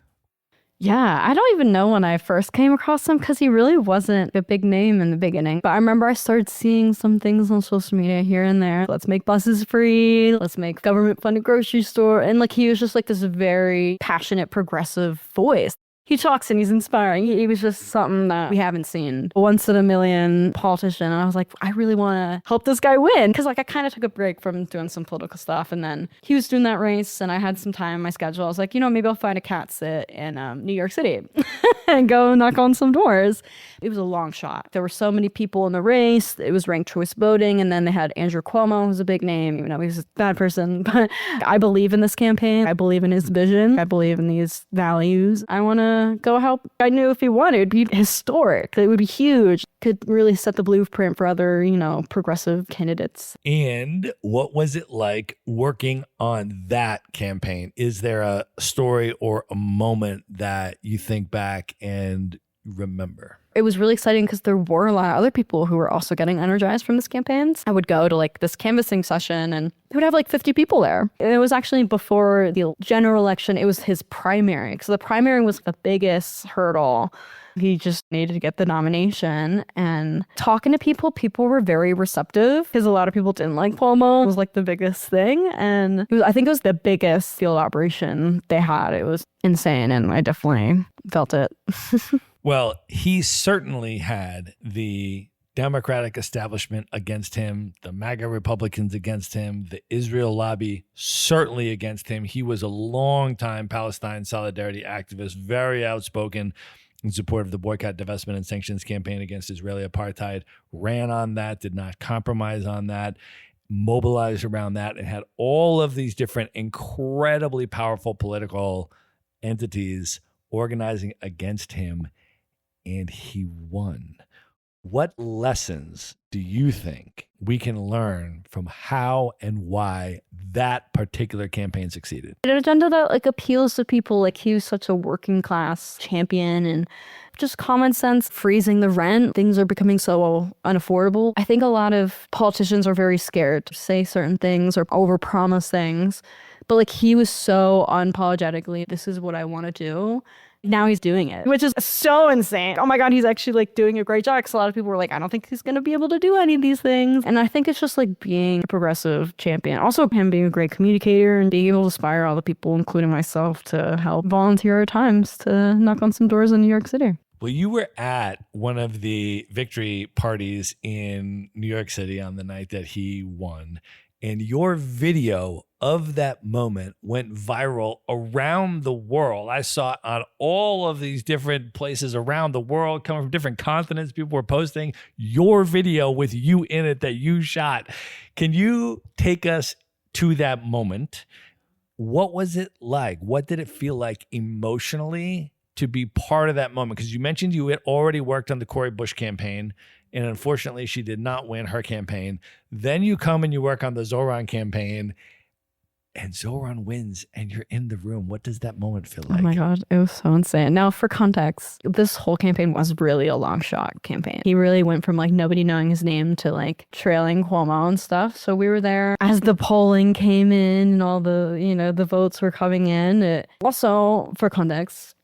[SPEAKER 1] Yeah, I don't even know when I first came across him because he really wasn't a big name in the beginning. But I remember I started seeing some things on social media here and there. Let's make buses free. Let's make government-funded grocery store. And he was just this very passionate, progressive voice. He talks and he's inspiring. He was just something that we haven't seen. Once in a million politician. And I was like, I really want to help this guy win. Because I kind of took a break from doing some political stuff. And then he was doing that race and I had some time in my schedule. I was like, maybe I'll find a cat sit in New York City and go knock on some doors. It was a long shot. There were so many people in the race. It was ranked choice voting. And then they had Andrew Cuomo, who's a big name. Even though he's a bad person. But I believe in this campaign. I believe in his vision. I believe in these values. I want to to go help. I knew if he won, it would be historic. It would be huge. Could really set the blueprint for other, progressive candidates.
[SPEAKER 2] And what was it like working on that campaign? Is there a story or a moment that you think back and remember?
[SPEAKER 1] It was really exciting because there were a lot of other people who were also getting energized from this campaign. I would go to like this canvassing session and they would have like 50 people there. It was actually before the general election. It was his primary. So the primary was the biggest hurdle. He just needed to get the nomination, and talking to people were very receptive because a lot of people didn't like Cuomo. It was like the biggest thing. And I think it was the biggest field operation they had. It was insane. And I definitely felt it.
[SPEAKER 2] Well, he certainly had the Democratic establishment against him, the MAGA Republicans against him, the Israel lobby certainly against him. He was a longtime Palestine solidarity activist, very outspoken in support of the boycott, divestment, and sanctions campaign against Israeli apartheid, ran on that, did not compromise on that, mobilized around that, and had all of these different incredibly powerful political entities organizing against him. And he won. What lessons do you think we can learn from how and why that particular campaign succeeded?
[SPEAKER 1] An agenda that appeals to people. He was such a working class champion, and just common sense, freezing the rent. Things are becoming so unaffordable. I think a lot of politicians are very scared to say certain things or overpromise things. But he was so unapologetically, this is what I want to do. Now he's doing it, which is so insane. Oh my God, he's actually doing a great job. Because a lot of people were like, I don't think he's going to be able to do any of these things. And I think it's just being a progressive champion. Also him being a great communicator and being able to inspire all the people, including myself, to help volunteer at times to knock on some doors in New York City.
[SPEAKER 2] Well, you were at one of the victory parties in New York City on the night that he won. And your video of that moment went viral around the world. I saw it on all of these different places around the world, coming from different continents. People were posting your video with you in it that you shot. Can you take us to that moment? What was it like? What did it feel like emotionally to be part of that moment? Because you mentioned you had already worked on the Cori Bush campaign, and unfortunately, she did not win her campaign. Then you come and you work on the Zoran campaign, and Zoran wins, and you're in the room. What does that moment feel like?
[SPEAKER 1] Oh my God, it was so insane. Now, for context, this whole campaign was really a long shot campaign. He really went from nobody knowing his name to trailing Cuomo and stuff. So we were there as the polling came in and all the, the votes were coming in. Also, for context,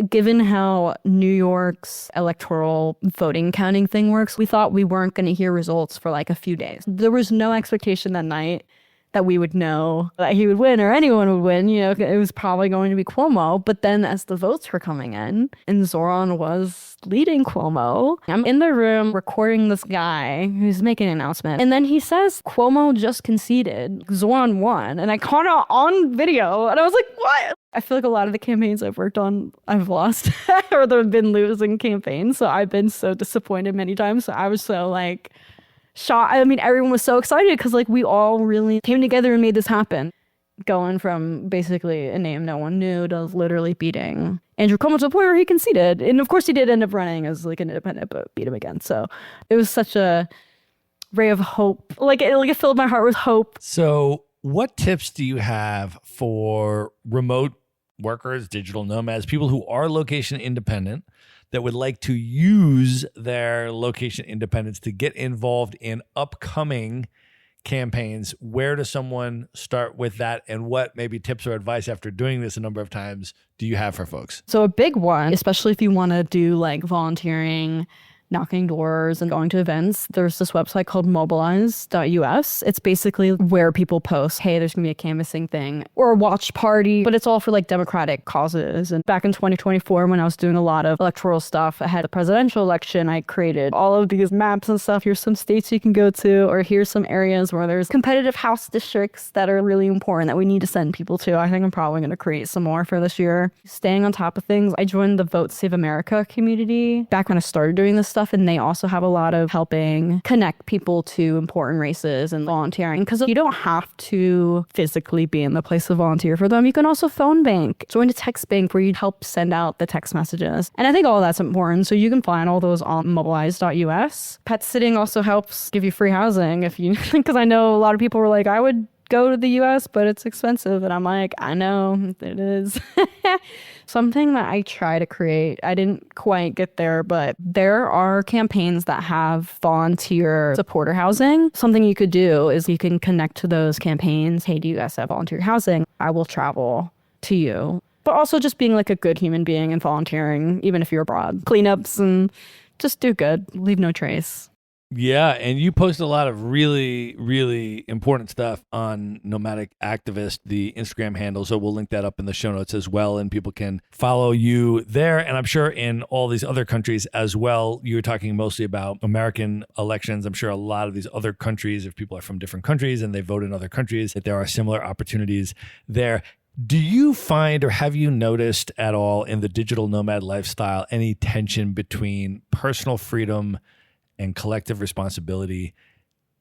[SPEAKER 1] given how New York's electoral voting counting thing works, we thought we weren't going to hear results for a few days. There was no expectation that night that we would know that he would win or anyone would win. It was probably going to be Cuomo. But then as the votes were coming in and Zoran was leading Cuomo, I'm in the room recording this guy who's making an announcement. And then he says, Cuomo just conceded. Zoran won. And I caught it on video. And I was like, what? I feel like a lot of the campaigns I've worked on, I've lost or there have been losing campaigns. So I've been so disappointed many times. So I was so shocked. I mean, everyone was so excited because we all really came together and made this happen. Going from basically a name no one knew to literally beating Andrew Cuomo to the point where he conceded. And of course he did end up running as an independent, but beat him again. So it was such a ray of hope. It filled my heart with hope.
[SPEAKER 2] So what tips do you have for remote workers, digital nomads, people who are location independent that would like to use their location independence to get involved in upcoming campaigns? Where does someone start with that? And what maybe tips or advice after doing this a number of times do you have for folks?
[SPEAKER 1] So a big one, especially if you want to do volunteering, knocking doors and going to events, there's this website called mobilize.us. It's basically where people post, hey, there's going to be a canvassing thing or a watch party, but it's all for democratic causes. And back in 2024, when I was doing a lot of electoral stuff ahead of the presidential election, I created all of these maps and stuff. Here's some states you can go to, or here's some areas where there's competitive House districts that are really important that we need to send people to. I think I'm probably going to create some more for this year. Staying on top of things. I joined the Vote Save America community back when I started doing this stuff. stuff, and they also have a lot of helping connect people to important races and volunteering, because you don't have to physically be in the place to volunteer for them. You can also phone bank, join a text bank where you help send out the text messages. And I think all that's important. So you can find all those on mobilize.us. Pet sitting also helps give you free housing if you, because I know a lot of people were like, I would go to the US, but it's expensive. And I'm like, I know it is. Something that I try to create, I didn't quite get there, but there are campaigns that have volunteer supporter housing. Something you could do is you can connect to those campaigns. Hey, do you guys have volunteer housing? I will travel to you. But also just being like a good human being and volunteering, even if you're abroad. Cleanups and just do good. Leave no trace.
[SPEAKER 2] Yeah, and you post a lot of really, really important stuff on Nomadic Activist, the Instagram handle. So we'll link that up in the show notes as well, and people can follow you there. And I'm sure in all these other countries as well. You were talking mostly about American elections. I'm sure a lot of these other countries, if people are from different countries and they vote in other countries, that there are similar opportunities there. Do you find, or have you noticed at all in the digital nomad lifestyle, any tension between personal freedom and collective responsibility,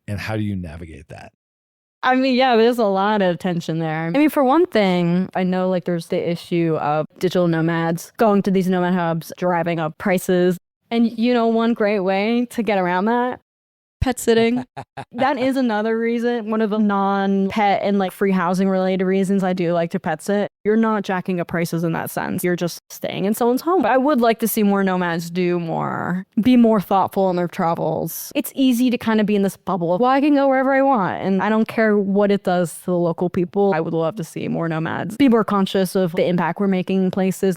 [SPEAKER 2] and how do you navigate that?
[SPEAKER 1] I mean, yeah, there's a lot of tension there. I mean, for one thing, I know like there's the issue of digital nomads going to these nomad hubs, driving up prices. And you know, one great way to get around that, pet sitting. That is another reason, one of the non-pet and like free housing related reasons I do like to pet sit. You're not jacking up prices in that sense. You're just staying in someone's home. But I would like to see more nomads be more thoughtful in their travels. It's easy to kind of be in this bubble of, well, I can go wherever I want, and I don't care what it does to the local people. I would love to see more nomads be more conscious of the impact we're making in places.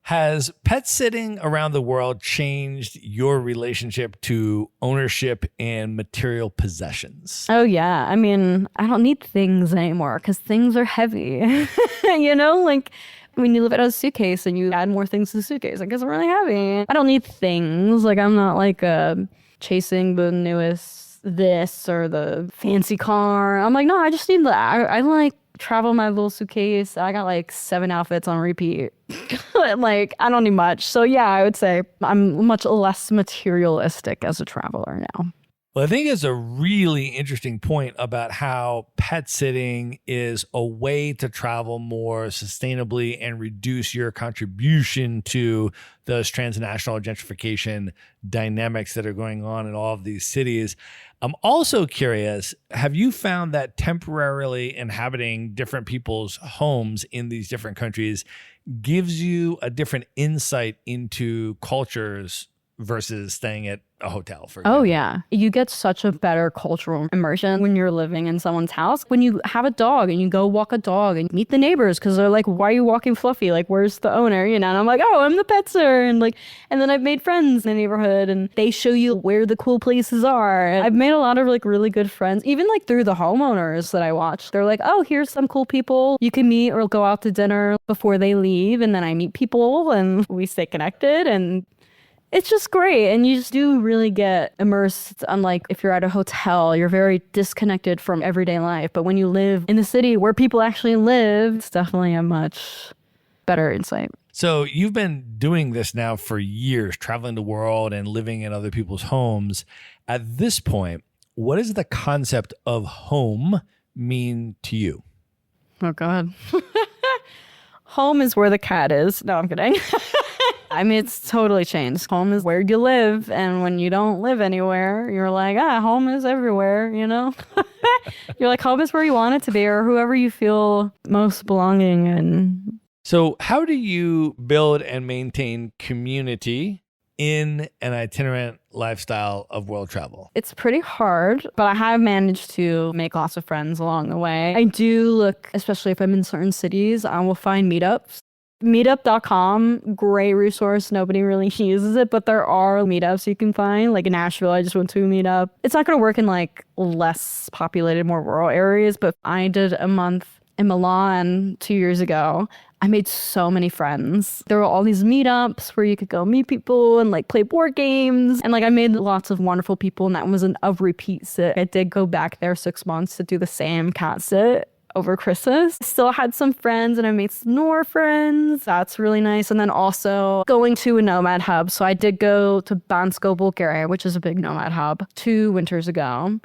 [SPEAKER 2] Has pet sitting around the world changed your relationship to ownership and material possessions?
[SPEAKER 1] Oh, yeah. I mean, I don't need things anymore because things are heavy. You know, like when you live out of a suitcase and you add more things to the suitcase, it gets really heavy. I don't need things. Like, I'm not like chasing the newest this or the fancy car. I'm like, no, I just need I like travel my little suitcase. I got like 7 outfits on repeat. Like, I don't need much. So yeah, I would say I'm much less materialistic as a traveler now.
[SPEAKER 2] Well, I think it's a really interesting point about how pet sitting is a way to travel more sustainably and reduce your contribution to those transnational gentrification dynamics that are going on in all of these cities. I'm also curious, have you found that temporarily inhabiting different people's homes in these different countries gives you a different insight into cultures versus staying at a hotel, for example?
[SPEAKER 1] Oh, yeah. You get such a better cultural immersion when you're living in someone's house. When you have a dog and you go walk a dog and meet the neighbors because they're like, why are you walking Fluffy? Like, where's the owner? You know, and I'm like, oh, I'm the pet sitter. And then I've made friends in the neighborhood and they show you where the cool places are. And I've made a lot of like really good friends, even like through the homeowners that I watch. They're like, oh, here's some cool people you can meet or go out to dinner before they leave. And then I meet people and we stay connected, and it's just great. And you just do really get immersed. Unlike if you're at a hotel, you're very disconnected from everyday life. But when you live in the city where people actually live, it's definitely a much better insight.
[SPEAKER 2] So you've been doing this now for years, traveling the world and living in other people's homes. At this point, what does the concept of home mean to you?
[SPEAKER 1] Oh, God. Home is where the cat is. No, I'm kidding. I mean, it's totally changed. Home is where you live. And when you don't live anywhere, you're like, home is everywhere, you know? You're like, home is where you want it to be, or whoever you feel most belonging in.
[SPEAKER 2] So how do you build and maintain community in an itinerant lifestyle of world travel?
[SPEAKER 1] It's pretty hard, but I have managed to make lots of friends along the way. I do look, especially if I'm in certain cities, I will find meetups. Meetup.com, great resource. Nobody really uses it, but there are meetups you can find. Like in Nashville, I just went to a meetup. It's not going to work in like less populated, more rural areas, but I did a month in Milan 2 years ago. I made so many friends. There were all these meetups where you could go meet people and like play board games. And like I made lots of wonderful people, and that wasn't a repeat sit. I did go back there 6 months to do the same cat sit. over Christmas. Still had some friends and I made some more friends. That's really nice. And then also going to a nomad hub. So I did go to Bansko, Bulgaria, which is a big nomad hub, 2 winters ago.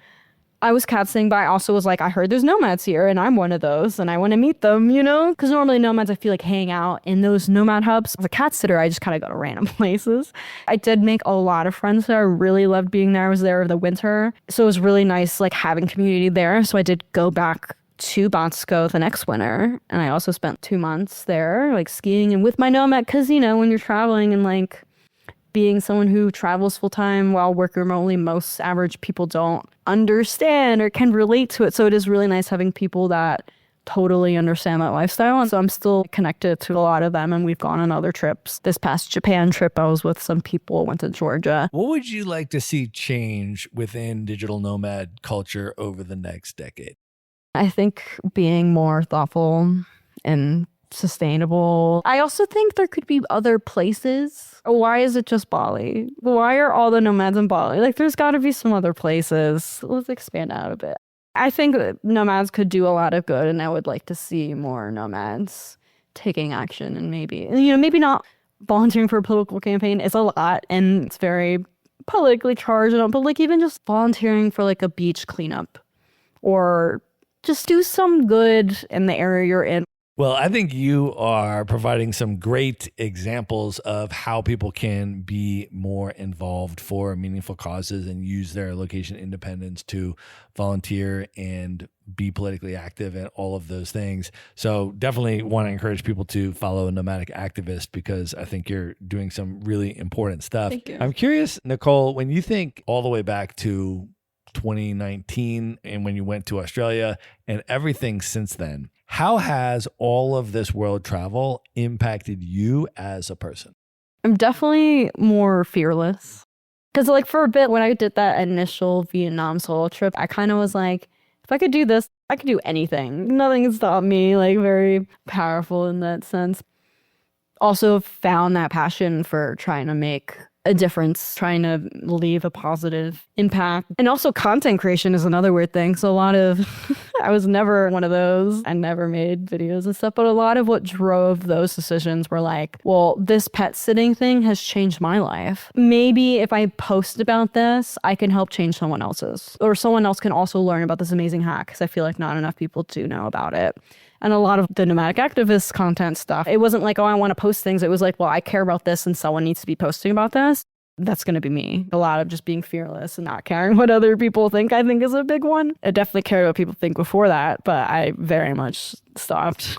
[SPEAKER 1] I was cat sitting, but I also was like, I heard there's nomads here and I'm one of those and I want to meet them, you know? Because normally nomads, I feel like hang out in those nomad hubs. As a cat sitter, I just kind of go to random places. I did make a lot of friends there. I really loved being there. I was there over the winter. So it was really nice like having community there. So I did go back to Bansko the next winter. And I also spent 2 months there like skiing and with my nomad. Because, you know, when you're traveling and like being someone who travels full time while working remotely, most average people don't understand or can relate to it. So it is really nice having people that totally understand that lifestyle. And so I'm still connected to a lot of them. And we've gone on other trips. This past Japan trip, I was with some people, went to Georgia.
[SPEAKER 2] What would you like to see change within digital nomad culture over the next decade?
[SPEAKER 1] I think being more thoughtful and sustainable. I also think there could be other places. Why is it just Bali? Why are all the nomads in Bali? Like there's got to be some other places. Let's expand out a bit. I think nomads could do a lot of good and I would like to see more nomads taking action and maybe not volunteering for a political campaign is a lot and it's very politically charged, but like even just volunteering for like a beach cleanup or just do some good in the area you're in.
[SPEAKER 2] Well, I think you are providing some great examples of how people can be more involved for meaningful causes and use their location independence to volunteer and be politically active and all of those things. So definitely want to encourage people to follow Nomadic Activist because I think you're doing some really important stuff.
[SPEAKER 1] Thank you.
[SPEAKER 2] I'm curious, Nicole, when you think all the way back to 2019 and when you went to Australia and everything since then, how has all of this world travel impacted you as a person?
[SPEAKER 1] I'm definitely more fearless. Because like for a bit when I did that initial Vietnam solo trip, I kind of was like, if I could do this, I could do anything. Nothing can stop me. Like very powerful in that sense. Also found that passion for trying to make a difference, trying to leave a positive impact. And also content creation is another weird thing. So I was never one of those. I never made videos and stuff, but a lot of what drove those decisions were like, well, this pet sitting thing has changed my life. Maybe if I post about this, I can help change someone else's, or someone else can also learn about this amazing hack because I feel like not enough people do know about it. And a lot of the Nomadic Activist content stuff, it wasn't like, oh, I want to post things. It was like, well, I care about this and someone needs to be posting about this. That's going to be me. A lot of just being fearless and not caring what other people think, I think is a big one. I definitely cared what people think before that, but I very much stopped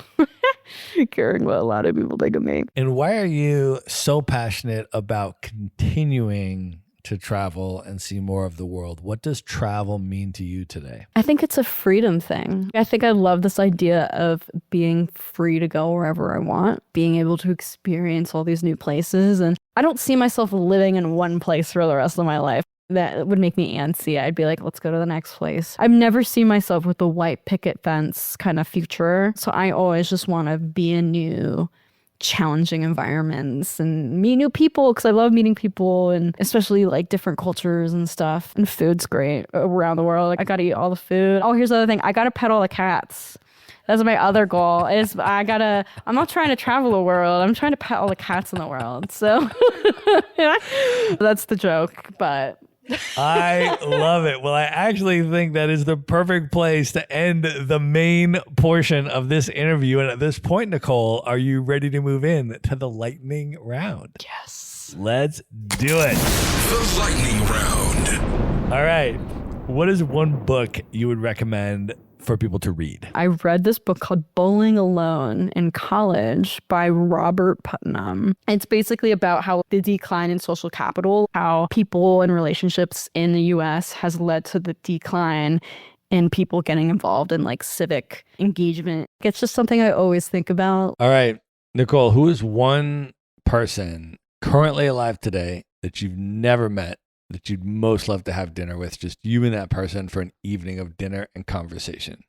[SPEAKER 1] caring what a lot of people think of me.
[SPEAKER 2] And why are you so passionate about continuing to travel and see more of the world? What does travel mean to you today?
[SPEAKER 1] I think it's a freedom thing. I think I love this idea of being free to go wherever I want, being able to experience all these new places. And I don't see myself living in one place for the rest of my life. That would make me antsy. I'd be like, let's go to the next place. I've never seen myself with the white picket fence kind of future. So I always just want to be in new challenging environments and meet new people because I love meeting people and especially like different cultures and stuff. And food's great around the world. Like, I gotta eat all the food. Oh, here's the other thing. I gotta pet all the cats. That's my other goal is I'm not trying to travel the world. I'm trying to pet all the cats in the world. So that's the joke, but
[SPEAKER 2] I love it. Well, I actually think that is the perfect place to end the main portion of this interview. And at this point, Nicole, are you ready to move in to the lightning round?
[SPEAKER 1] yes.
[SPEAKER 2] Let's do it.
[SPEAKER 3] The lightning round.
[SPEAKER 2] All right. What is one book you would recommend for people to read?
[SPEAKER 1] I read this book called Bowling Alone in college by Robert Putnam. It's basically about how the decline in social capital, how people and relationships in the US has led to the decline in people getting involved in like civic engagement. It's just something I always think about.
[SPEAKER 2] All right, Nicole, who is one person currently alive today that you've never met that you'd most love to have dinner with, just you and that person for an evening of dinner and conversation?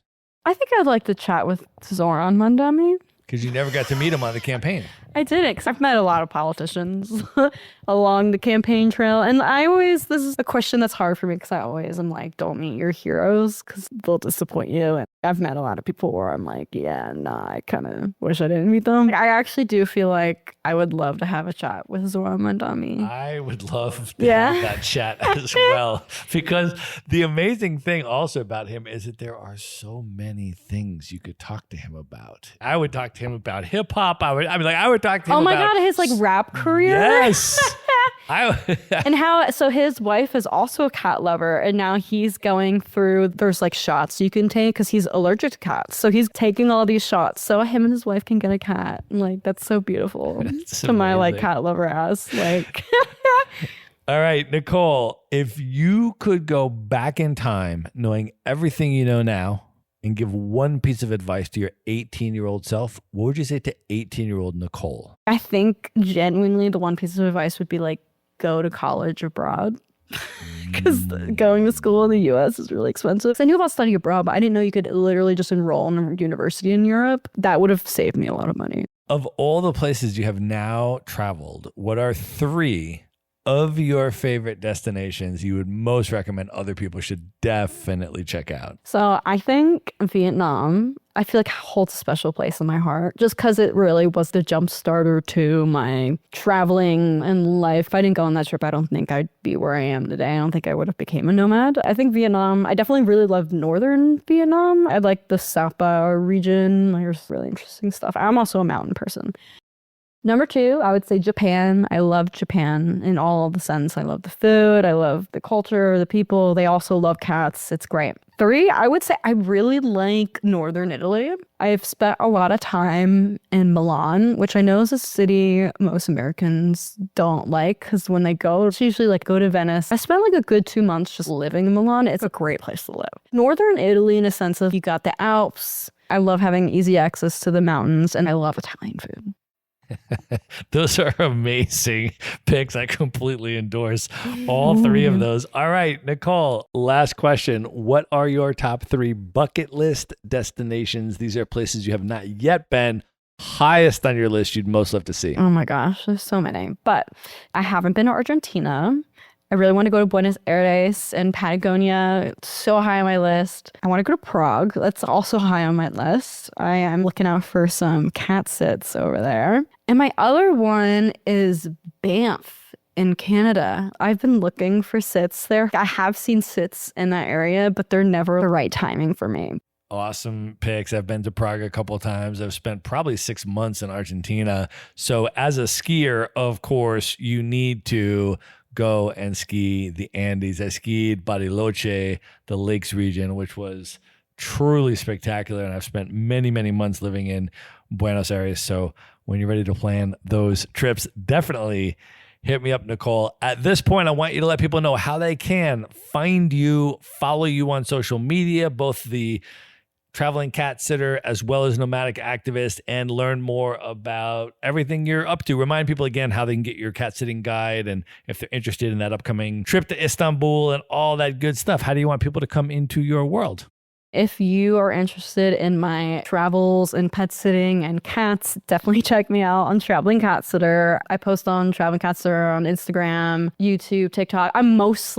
[SPEAKER 1] I think I'd like to chat with Zoran Mandami.
[SPEAKER 2] Because you never got to meet him on the campaign.
[SPEAKER 1] I didn't, because I've met a lot of politicians along the campaign trail. And this is a question that's hard for me, because I always am like, don't meet your heroes, because they'll disappoint you. And I've met a lot of people where I'm like, yeah, nah, I kind of wish I didn't meet them. I actually do feel like I would love to have a chat with Zoran Mandami.
[SPEAKER 2] I would love to have that chat as well, because the amazing thing also about him is that there are so many things you could talk to him about. I would talk to him about hip hop. I would talk to him about...
[SPEAKER 1] Oh my God, his like rap career?
[SPEAKER 2] Yes.
[SPEAKER 1] And so his wife is also a cat lover, and now he's going through, there's like shots you can take because he's allergic to cats. So he's taking all these shots so him and his wife can get a cat. And like, that's so beautiful to my like cat lover ass. Like,
[SPEAKER 2] all right, Nicole, if you could go back in time knowing everything you know now and give one piece of advice to your 18-year-old self, what would you say to 18-year-old Nicole?
[SPEAKER 1] I think genuinely the one piece of advice would be like, go to college abroad, because going to school in the US is really expensive. I knew about study abroad, but I didn't know you could literally just enroll in a university in Europe. That would have saved me a lot of money.
[SPEAKER 2] Of all the places you have now traveled, what are 3 of your favorite destinations you would most recommend other people should definitely check out?
[SPEAKER 1] So I think Vietnam, I feel like holds a special place in my heart, just because it really was the jump starter to my traveling and life. If I didn't go on that trip, I don't think I'd be where I am today. I don't think I would have became a nomad. I think Vietnam, I definitely really loved northern Vietnam. I like the Sapa region. There's really interesting stuff. I'm also a mountain person. Number 2, I would say Japan. I love Japan in all the sense. I love the food. I love the culture, the people. They also love cats. It's great. 3, I would say I really like northern Italy. I've spent a lot of time in Milan, which I know is a city most Americans don't like, because when they go, it's usually like go to Venice. I spent like a good 2 months just living in Milan. It's a great place to live. Northern Italy in a sense of you got the Alps. I love having easy access to the mountains, and I love Italian food.
[SPEAKER 2] Those are amazing picks. I completely endorse all 3 of those. All right, Nicole, last question. What are your top 3 bucket list destinations? These are places you have not yet been. Highest on your list you'd most love to see.
[SPEAKER 1] Oh my gosh, there's so many. But I haven't been to Argentina. I really want to go to Buenos Aires and Patagonia. It's so high on my list. I want to go to Prague. That's also high on my list. I am looking out for some cat sits over there. And my other one is Banff in Canada. I've been looking for sits there. I have seen sits in that area, but they're never the right timing for me.
[SPEAKER 2] Awesome picks. I've been to Prague a couple of times. I've spent probably 6 months in Argentina. So as a skier, of course, you need to go and ski the Andes. I skied Bariloche, the lakes region, which was truly spectacular. And I've spent many, many months living in Buenos Aires. So when you're ready to plan those trips, definitely hit me up, Nicole. At this point, I want you to let people know how they can find you, follow you on social media, both the Traveling Catsitter as well as Nomadic Activist, and learn more about everything you're up to. Remind people again how they can get your cat sitting guide, and if they're interested in that upcoming trip to Istanbul and all that good stuff, how do you want people to come into your world?
[SPEAKER 1] If you are interested in my travels and pet sitting and cats, definitely check me out on Traveling Catsitter. I post on Traveling Catsitter on Instagram, YouTube, TikTok. I'm most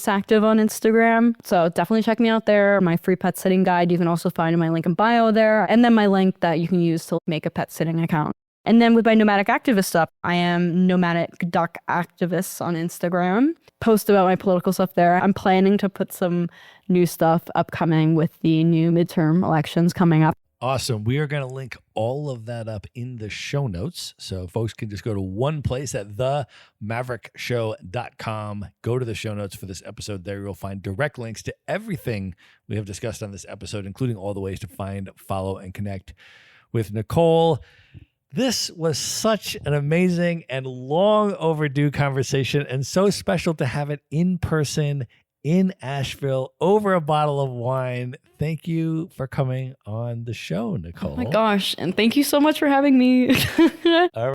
[SPEAKER 1] active on Instagram. So definitely check me out there. My free pet sitting guide, you can also find my link in bio there. And then my link that you can use to make a pet sitting account. And then with my Nomadic Activist stuff, I am Nomadic.activist on Instagram. Post about my political stuff there. I'm planning to put some new stuff upcoming with the new midterm elections coming up.
[SPEAKER 2] Awesome. We are going to link all of that up in the show notes. So folks can just go to one place at themaverickshow.com. Go to the show notes for this episode. There you'll find direct links to everything we have discussed on this episode, including all the ways to find, follow, and connect with Nicole. This was such an amazing and long overdue conversation, and so special to have it in person in Asheville over a bottle of wine. Thank you for coming on the show, Nicole.
[SPEAKER 1] Oh my gosh. And thank you so much for having me.
[SPEAKER 2] All right.